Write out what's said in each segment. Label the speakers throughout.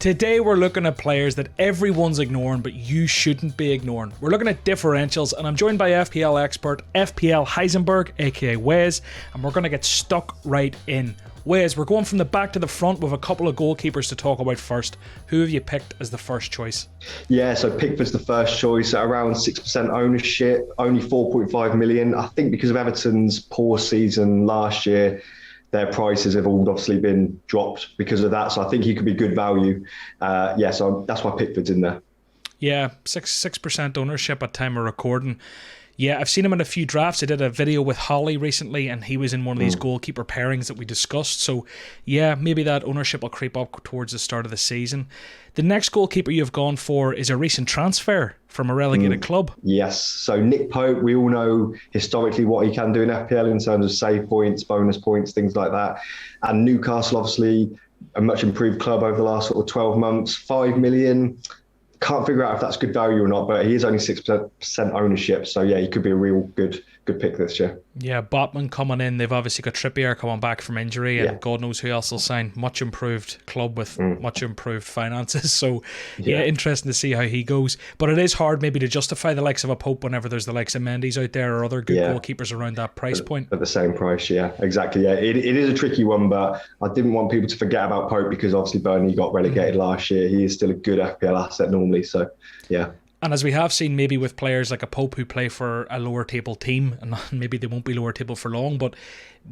Speaker 1: Today we're looking at players that everyone's ignoring but you shouldn't be ignoring. We're looking at differentials and I'm joined by FPL expert FPL Heisenberg aka Wes, and we're going to get stuck right in. Wes, we're going from the back to the front with a couple of goalkeepers to talk about first. Who have you picked as the first choice?
Speaker 2: Yeah, so Pickford's the first choice at around 6% ownership, only 4.5 million. I think because of Everton's poor season last year, their prices have all obviously been dropped because of that. So I think he could be good value. So that's why Pickford's in there.
Speaker 1: Yeah, 6% ownership at time of recording. Yeah, I've seen him in a few drafts. I did a video with Holly recently and he was in one of these goalkeeper pairings that we discussed. So yeah, maybe that ownership will creep up towards the start of the season. The next goalkeeper you've gone for is a recent transfer from a relegated club.
Speaker 2: Yes, so Nick Pope, we all know historically what he can do in FPL in terms of save points, bonus points, things like that. And Newcastle, obviously, a much improved club over the last sort of 12 months, 5 million. Can't figure out if that's good value or not, but he is only 6% ownership. So yeah, he could be a real good pick this year.
Speaker 1: Yeah, Botman coming in. They've obviously got Trippier coming back from injury, and God knows who else will sign. Much improved club with much improved finances. So yeah, interesting to see how he goes. But it is hard maybe to justify the likes of a Pope whenever there's the likes of Mendy's out there or other good goalkeepers around that price point.
Speaker 2: At the same price, yeah, exactly. Yeah, it is a tricky one, but I didn't want people to forget about Pope because obviously Burnley got relegated last year. He is still a good FPL asset normally. So yeah.
Speaker 1: And as we have seen maybe with players like a Pope who play for a lower table team, and maybe they won't be lower table for long, but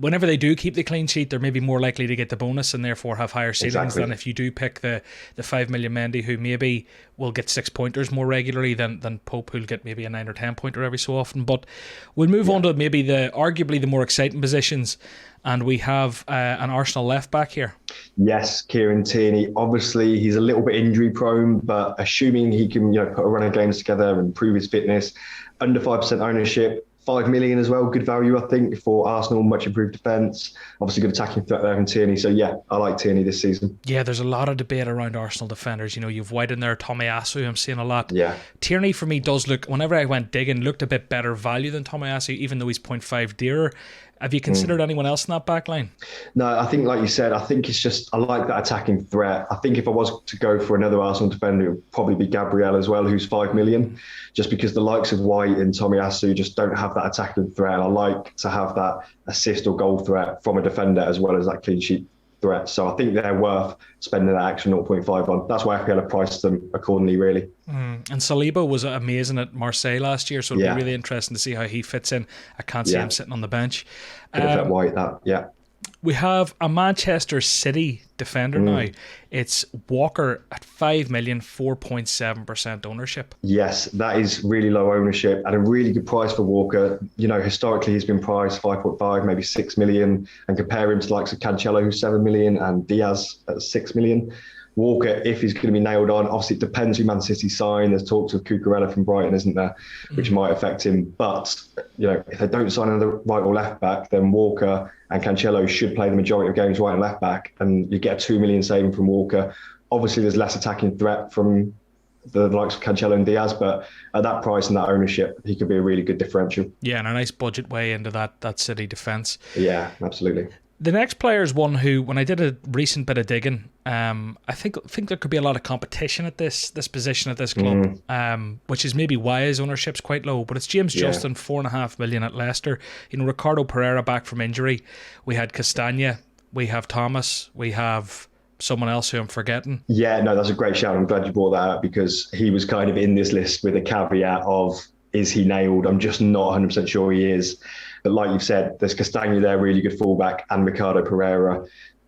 Speaker 1: whenever they do keep the clean sheet, they're maybe more likely to get the bonus and therefore have higher ceilings than if you do pick the 5 million Mendy, who maybe will get 6-pointers more regularly than Pope, who'll get maybe a 9 or 10-pointer every so often. But we'll move on to maybe arguably the more exciting positions. And we have an Arsenal left back here.
Speaker 2: Yes, Kieran Tierney. Obviously, he's a little bit injury prone, but assuming he can, put a run of games together and prove his fitness, under 5% ownership, 5 million as well. Good value, I think, for Arsenal. Much improved defence. Obviously, good attacking threat there from Tierney. So yeah, I like Tierney this season.
Speaker 1: Yeah, there's a lot of debate around Arsenal defenders. You've White in there, Tomiyasu. I'm seeing a lot.
Speaker 2: Yeah.
Speaker 1: Tierney for me does look. Whenever I went digging, looked a bit better value than Tomiyasu, even though he's 0.5 dearer. Have you considered anyone else in that back line?
Speaker 2: No, I think, like you said, I think it's just, I like that attacking threat. I think if I was to go for another Arsenal defender, it would probably be Gabriel as well, who's 5 million, just because the likes of White and Tomiyasu just don't have that attacking threat. I like to have that assist or goal threat from a defender as well as that clean sheet threat. So I think they're worth spending that extra 0.5 on. That's why FPL have priced them accordingly, really.
Speaker 1: And Saliba was amazing at Marseille last year, so it'll be really interesting to see how he fits in. I can't see him sitting on the bench.
Speaker 2: White,
Speaker 1: We have a Manchester City defender now. It's Walker at 5 million, 4.7% ownership.
Speaker 2: Yes, that is really low ownership and a really good price for Walker. Historically he's been priced 5.5, maybe 6 million, and compare him to the likes of Cancelo, who's 7 million, and Diaz at 6 million. Walker, if he's going to be nailed on, obviously it depends who Man City sign. There's talks of Cucurella from Brighton, isn't there, which might affect him. But, if they don't sign another right or left back, then Walker and Cancelo should play the majority of games right and left back, and you get a 2 million saving from Walker. Obviously, there's less attacking threat from the likes of Cancelo and Diaz, but at that price and that ownership, he could be a really good differential.
Speaker 1: Yeah, and a nice budget way into that City defence.
Speaker 2: Yeah, absolutely.
Speaker 1: The next player is one who, when I did a recent bit of digging, I think there could be a lot of competition at this position at this club, which is maybe why his ownership's quite low. But it's James Justin, 4.5 million at Leicester. Ricardo Pereira back from injury. We had Castagna. We have Thomas. We have someone else who I'm forgetting.
Speaker 2: Yeah, no, that's a great shout. I'm glad you brought that up because he was kind of in this list with a caveat of, is he nailed? I'm just not 100% sure he is. But like you've said, there's Castagna there, really good fullback, and Ricardo Pereira.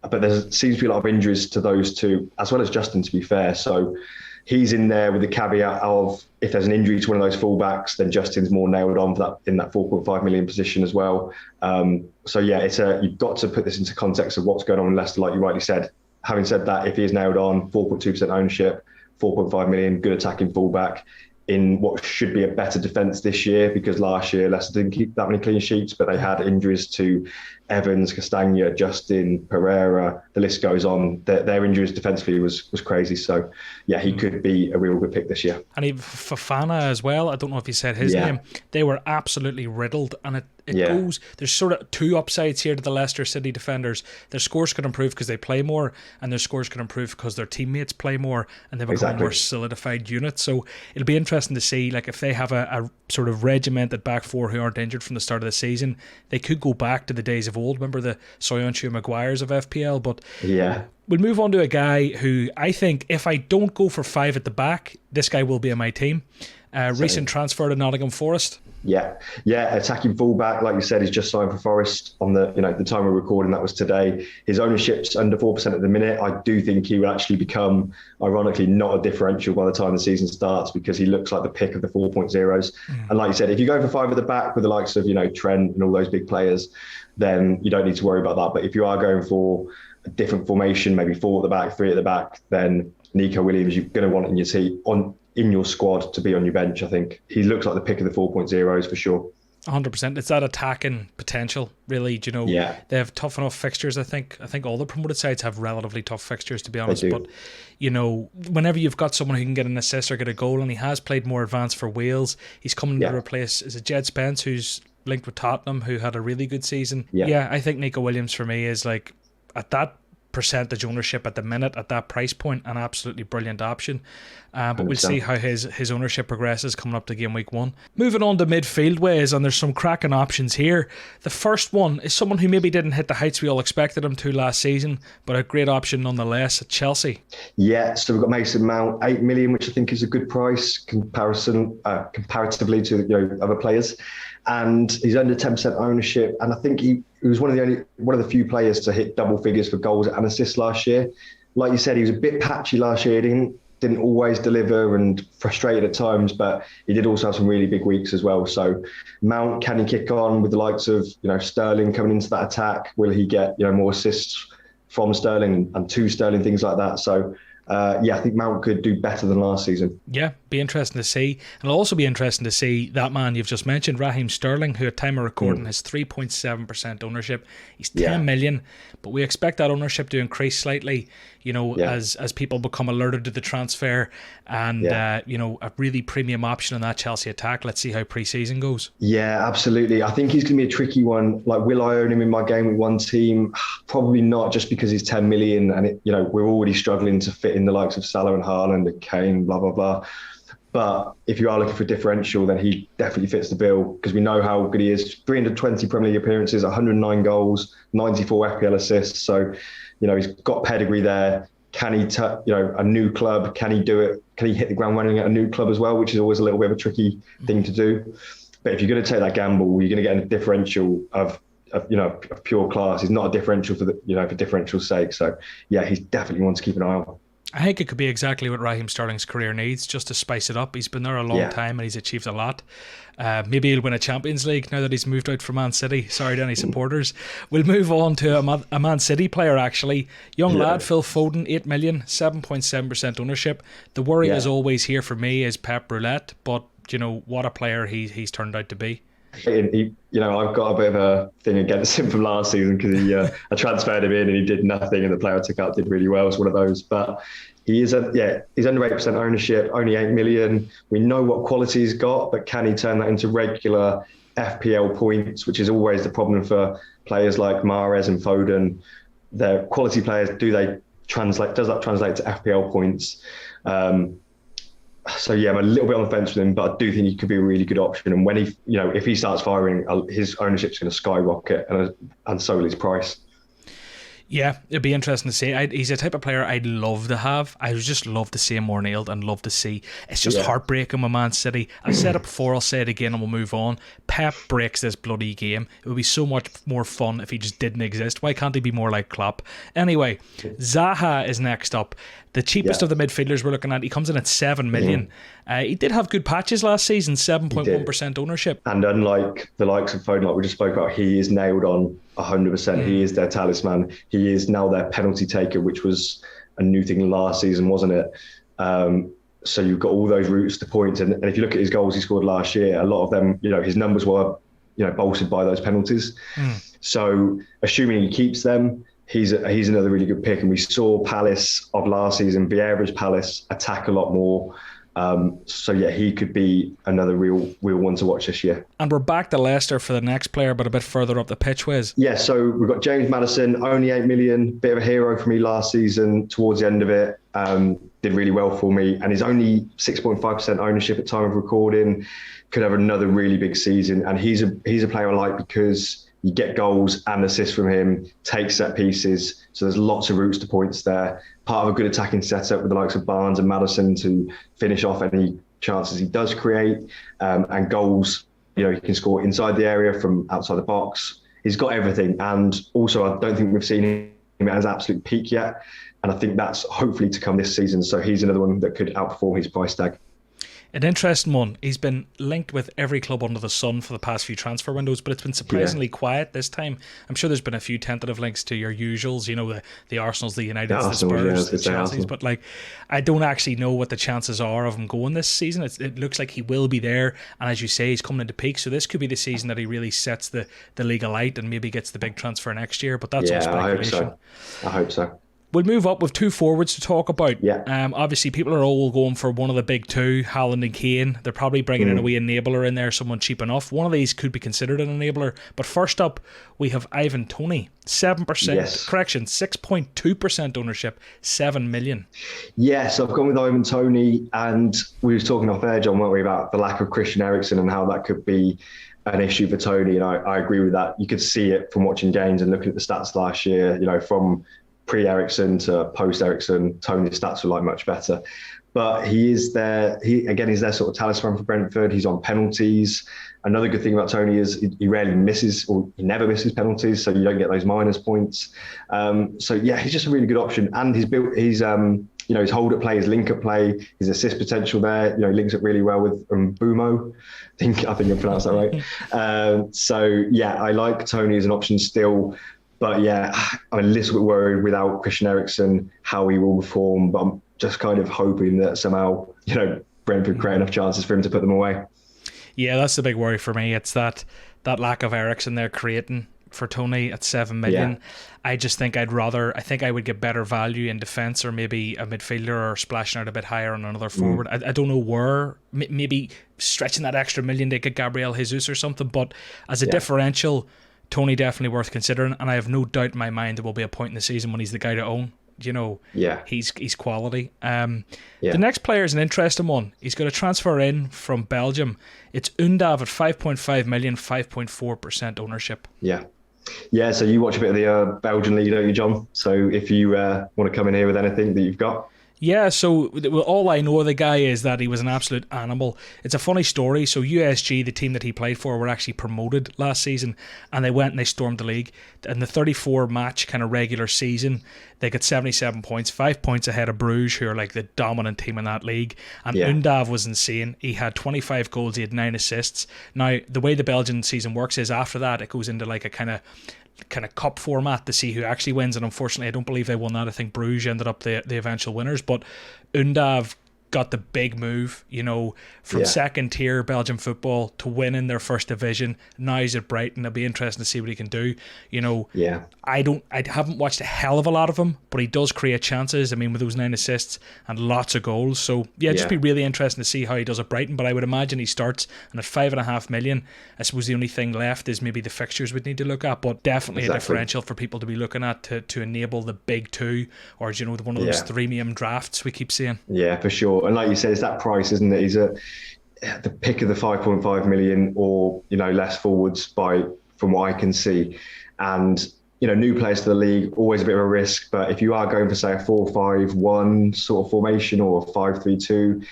Speaker 2: But there seems to be a lot of injuries to those two, as well as Justin, to be fair. So he's in there with the caveat of, if there's an injury to one of those fullbacks, then Justin's more nailed on for that in that 4.5 million position as well. So yeah, you've got to put this into context of what's going on in Leicester, like you rightly said. Having said that, if he is nailed on, 4.2% ownership, 4.5 million, good attacking fullback, in what should be a better defence this year, because last year Leicester didn't keep that many clean sheets, but they had injuries to Evans, Castagna, Justin, Pereira, the list goes on. Their injuries defensively was crazy. So yeah, he could be a real good pick this year.
Speaker 1: And even Fofana as well, I don't know if he said his name, they were absolutely riddled, and There's sort of two upsides here to the Leicester City defenders. Their scores could improve because they play more, and their scores could improve because their teammates play more and they become a more solidified unit. So it'll be interesting to see, like, if they have a sort of regimented back four who aren't injured from the start of the season, they could go back to the days of old. Remember the Soyuncu Maguires of FPL? But we'll move on to a guy who I think, if I don't go for 5 at the back, this guy will be in my team. Recent transfer to Nottingham Forest.
Speaker 2: Yeah, attacking fullback, like you said, he's just signed for Forest on the time we're recording, that was today. His ownership's under 4% at the minute. I do think he will actually become, ironically, not a differential by the time the season starts, because he looks like the pick of the 4.0s. And like you said, if you go for 5 at the back with the likes of, Trent and all those big players, then you don't need to worry about that. But if you are going for a different formation, maybe 4 at the back, 3 at the back, then Nico Williams, you're going to want in your team, in your squad, to be on your bench. I think he looks like the pick of the 4.0s for sure.
Speaker 1: 100%. It's that attacking potential, really. They have tough enough fixtures. I think all the promoted sides have relatively tough fixtures, to be honest. But whenever you've got someone who can get an assist or get a goal, and he has played more advanced for Wales, he's coming to replace, is it Jed Spence, who's linked with Tottenham, who had a really good season. I think Nico Williams for me is, like, at that percentage ownership at the minute, at that price point, an absolutely brilliant option. But we'll see how his ownership progresses coming up to game week 1. Moving on to midfield ways, and there's some cracking options here. The first one is someone who maybe didn't hit the heights we all expected him to last season, but a great option nonetheless at Chelsea. Yeah,
Speaker 2: so we've got Mason Mount, 8 million, which I think is a good price comparatively to other players. And he's under 10% ownership, and I think he was one of the few players to hit double figures for goals and assists last year. Like you said, he was a bit patchy last year. He didn't always deliver and frustrated at times, but he did also have some really big weeks as well. So Mount, can he kick on with the likes of Sterling coming into that attack? Will he get more assists from Sterling and to Sterling, things like that? So I think Mount could do better than last season.
Speaker 1: Yeah, be interesting to see. And it'll also be interesting to see that man you've just mentioned, Raheem Sterling, who at time of recording has 3.7% ownership. He's 10 million, but we expect that ownership to increase slightly, as people become alerted to the transfer and, a really premium option in that Chelsea attack. Let's see how pre-season goes.
Speaker 2: Yeah, absolutely. I think he's going to be a tricky one. Like, will I own him in my game with one team? Probably not, just because he's 10 million and we're already struggling to fit in the likes of Salah and Haaland and Kane, blah, blah, blah. But if you are looking for a differential, then he definitely fits the bill, because we know how good he is. 320 Premier League appearances, 109 goals, 94 FPL assists. So, he's got pedigree there. Can he a new club? Can he do it? Can he hit the ground running at a new club as well, which is always a little bit of a tricky thing to do. But if you're going to take that gamble, you're going to get a differential of pure class. He's not a differential for for differential's sake. So yeah, he's definitely one to keep an eye on.
Speaker 1: I think it could be exactly what Raheem Sterling's career needs, just to spice it up. He's been there a long time and he's achieved a lot. Maybe he'll win a Champions League now that he's moved out from Man City. Sorry to any supporters. We'll move on to a Man City player, actually. Young lad, Phil Foden, 8 million, 7.7% ownership. The worry is always here for me is Pep Roulette, but what a player he's turned out to be.
Speaker 2: I've got a bit of a thing against him from last season, because I transferred him in and he did nothing, and the player I took out did really well. It's one of those. But he's under 8% ownership, only 8 million. We know what quality he's got, but can he turn that into regular FPL points, which is always the problem for players like Mahrez and Foden. They're quality players. Does that translate to FPL points? So yeah, I'm a little bit on the fence with him, but I do think he could be a really good option. And when if he starts firing, his ownership's going to skyrocket, and so will his price.
Speaker 1: Yeah, it'd be interesting to see. He's a type of player I'd love to have. I would just love to see him more nailed and love to see. It's just heartbreaking with Man City. I've said it before, I'll say it again, and we'll move on. Pep breaks this bloody game. It would be so much more fun if he just didn't exist. Why can't he be more like Klopp? Anyway, Zaha is next up. The cheapest of the midfielders we're looking at. He comes in at 7 million. He did have good patches last season, 7.1% ownership.
Speaker 2: And unlike the likes of Foden, like we just spoke about, he is nailed on 100%. He is their talisman. He is now their penalty taker, which was a new thing last season, wasn't it? So you've got all those routes to points. And if you look at his goals he scored last year, a lot of them, his numbers were, bolstered by those penalties. So assuming he keeps them, he's another really good pick. And we saw Palace of last season, Vieira's Palace, attack a lot more. So yeah, he could be another real one to watch this year.
Speaker 1: And we're back to Leicester for the next player, but a bit further up the pitch, Wes.
Speaker 2: Yeah, so we've got James Maddison, only 8 million, bit of a hero for me last season. Towards the end of it, did really well for me, and he's only 6.5% ownership at time of recording. Could have another really big season, and he's a player I like because you get goals and assists from him, takes set pieces, so there's lots of routes to points there. Part of a good attacking setup with the likes of Barnes and Maddison to finish off any chances he does create, and goals. You know, he can score inside the area, from outside the box. He's got everything, and also I don't think we've seen him at his absolute peak yet, and I think that's hopefully to come this season. So he's another one that could outperform his price tag.
Speaker 1: An interesting one. He's been linked with every club under the sun for the past few transfer windows, but it's been surprisingly quiet this time. I'm sure there's been a few tentative links to your usuals, you know, the Arsenals, the Uniteds, the Spurs, the Chelseas, but like, I don't actually know what the chances are of him going this season. It looks like he will be there, and as you say, he's coming into peak, so this could be the season that he really sets the league alight and maybe gets the big transfer next year, but that's all speculation.
Speaker 2: I hope so.
Speaker 1: We'll move up with two forwards to talk about.
Speaker 2: Yeah.
Speaker 1: Obviously, people are all going for one of the big two, Haaland and Kane. They're probably bringing in a wee enabler in there, someone cheap enough. One of these could be considered an enabler. But first up, we have Ivan Toney. 7%,
Speaker 2: yes.
Speaker 1: correction, 6.2% ownership, 7 million.
Speaker 2: Yes, I've gone with Ivan Toney, and we were talking off air, John, weren't we, about the lack of Christian Eriksen and how that could be an issue for Toney, and I agree with that. You could see it from watching games and looking at the stats last year, you know, from pre-Eriksen to post-Eriksen, Toney's stats were like much better. But he's their sort of talisman for Brentford. He's on penalties. Another good thing about Toney is he rarely misses, or he never misses penalties, so you don't get those minus points. So yeah, he's just a really good option, and he's his hold up play, his link up play, his assist potential there. You know, links up really well with Bumo. I think I pronounced that right. So yeah, I like Toney as an option still. But yeah, I'm a little bit worried without Christian Eriksen how he will perform. But I'm just kind of hoping that somehow, you know, Brentford create enough chances for him to put them away.
Speaker 1: Yeah, that's the big worry for me. It's that lack of Eriksen there creating for Toney at 7 million. Yeah. I just think I would get better value in defence, or maybe a midfielder, or splashing out a bit higher on another forward. I don't know where, maybe stretching that extra million to get Gabriel Jesus or something. But as a differential, Toney definitely worth considering, and I have no doubt in my mind there will be a point in the season when he's the guy to own. You know, he's quality. The next player is an interesting one. He's got a transfer in from Belgium. It's Undav at 5.5 million, 5.4% ownership.
Speaker 2: Yeah, so you watch a bit of the Belgian league, don't you, John? So if you want to come in here with anything that you've got.
Speaker 1: Yeah, so all I know of the guy is that he was an absolute animal. It's a funny story. So USG, the team that he played for, were actually promoted last season, and they went and they stormed the league. In the 34-match kind of regular season, they got 77 points, 5 points ahead of Bruges, who are like the dominant team in that league. And Undav was insane. He had 25 goals, he had 9 assists. Now, the way the Belgian season works is after that, it goes into like a kind of cup format to see who actually wins, and unfortunately I don't believe they won that. I think Bruges ended up the eventual winners, but Undav got the big move, you know, from second tier Belgian football to winning their first division. Now he's at Brighton. It'll be interesting to see what he can do. You know, I haven't watched a hell of a lot of him, but he does create chances. I mean, with those 9 assists and lots of goals. So just be really interesting to see how he does at Brighton. But I would imagine he starts, and at 5.5 million, I suppose the only thing left is maybe the fixtures we'd need to look at, but definitely a differential for people to be looking at to enable the big two, or, you know, one of those premium drafts we keep seeing. Yeah,
Speaker 2: for sure. And like you said, it's that price, isn't it? He's the pick of the 5.5 million or, you know, less forwards from what I can see. And, you know, new players to the league, always a bit of a risk. But if you are going for, say, a 4-5-1 sort of formation, or a 5-3-2,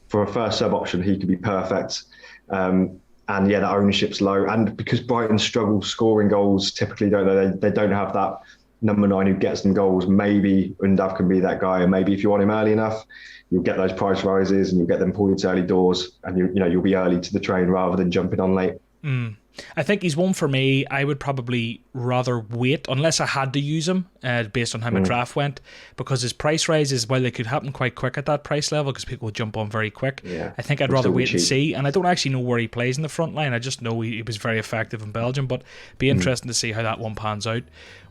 Speaker 2: for a first sub option, he could be perfect. And that ownership's low. And because Brighton struggle scoring goals, typically, don't they? They don't have that number 9 who gets them goals. Maybe Undav can be that guy, and maybe if you want him early enough, you'll get those price rises and you'll get them points early doors, and you'll be early to the train rather than jumping on late.
Speaker 1: I think he's one for me. I would probably rather wait, unless I had to use him based on how my draft went, because his price rises, while they could happen quite quick at that price level because people would jump on very quick. I think I'd rather wait and see. And I don't actually know where he plays in the front line. I just know he was very effective in Belgium, but be interesting to see how that one pans out.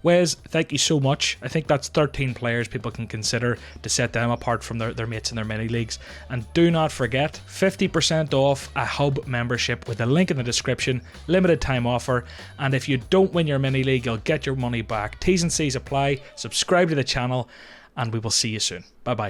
Speaker 1: Wes, thank you so much. I think that's 13 players people can consider to set them apart from their mates in their mini leagues. And do not forget, 50% off a hub membership with the link in the description, limited time offer. And if you don't win your mini league, you'll get your money back. T's and C's apply. Subscribe to the channel, and we will see you soon. Bye bye.